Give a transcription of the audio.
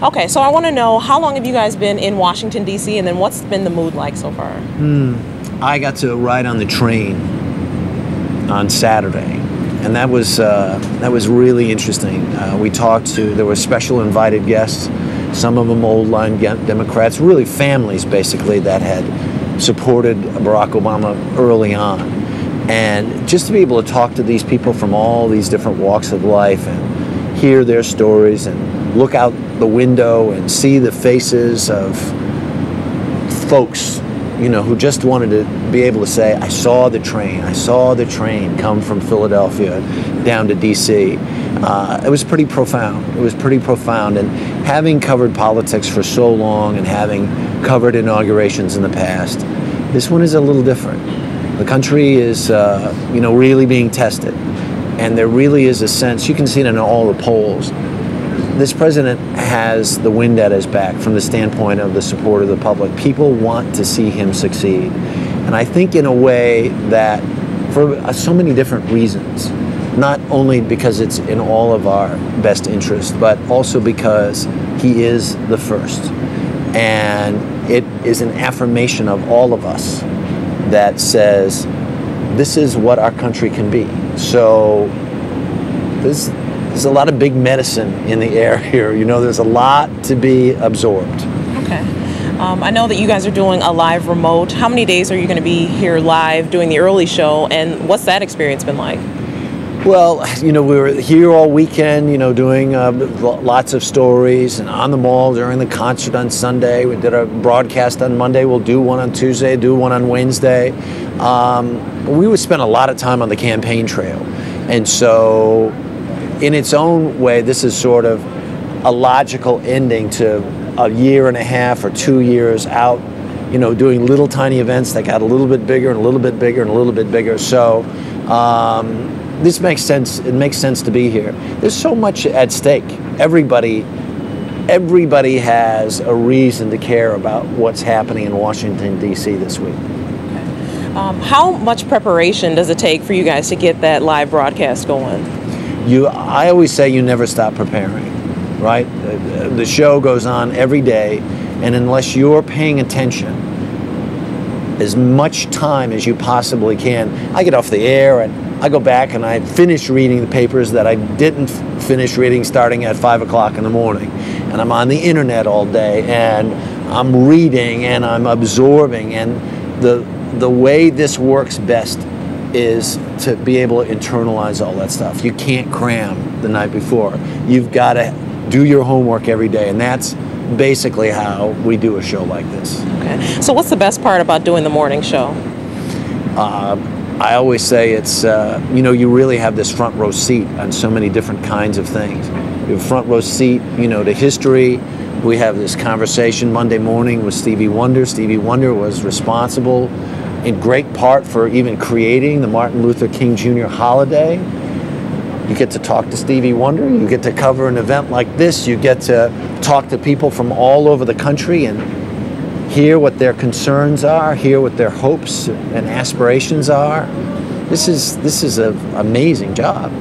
Okay, so I want to know, how long have you guys been in Washington, D.C., and then what's been the mood like so far? I got to ride on the train on Saturday, and that was really interesting. There were special invited guests, some of them old-line Democrats, really families basically that had supported Barack Obama early on. And just to be able to talk to these people from all these different walks of life and hear their stories and look out the window and see the faces of folks, who just wanted to be able to say, I saw the train come from Philadelphia down to D.C. It was pretty profound. And having covered politics for so long and having covered inaugurations in the past, this one is a little different. The country is, really being tested. And there really is a sense, you can see it in all the polls, this president has the wind at his back from the standpoint of the support of the public. People want to see him succeed. And I think in a way that, for so many different reasons, not only because it's in all of our best interest, but also because he is the first. And it is an affirmation of all of us that says, this is what our country can be. So there's a lot of big medicine in the air here. There's a lot to be absorbed. Okay. I know that you guys are doing a live remote. How many days are you going to be here live doing the early show, and what's that experience been like? Well, we were here all weekend, doing lots of stories and on the mall during the concert on Sunday. We did a broadcast on Monday. We'll do one on Tuesday, do one on Wednesday. We would spend a lot of time on the campaign trail. And so in its own way, this is sort of a logical ending to a year and a half or 2 years out, doing little tiny events that got a little bit bigger and a little bit bigger and a little bit bigger. So this makes sense. It makes sense to be here. There's so much at stake. Everybody has a reason to care about what's happening in Washington, D.C. this week. How much preparation does it take for you guys to get that live broadcast going? I always say you never stop preparing, right? The show goes on every day, and unless you're paying attention as much time as you possibly can, I get off the air and I go back and I finish reading the papers that I didn't finish reading starting at 5 o'clock in the morning. And I'm on the internet all day, and I'm reading and I'm absorbing. And the way this works best is to be able to internalize all that stuff. You can't cram the night before. You've got to do your homework every day, and that's basically how we do a show like this. Okay. So what's the best part about doing the morning show? I always say it's, you really have this front row seat on so many different kinds of things. You have front row seat, to history. We have this conversation Monday morning with Stevie Wonder. Stevie Wonder was responsible in great part for even creating the Martin Luther King Jr. holiday. You get to talk to Stevie Wonder. You get to cover an event like this. You get to talk to people from all over the country and hear what their concerns are, hear what their hopes and aspirations are. This is an amazing job.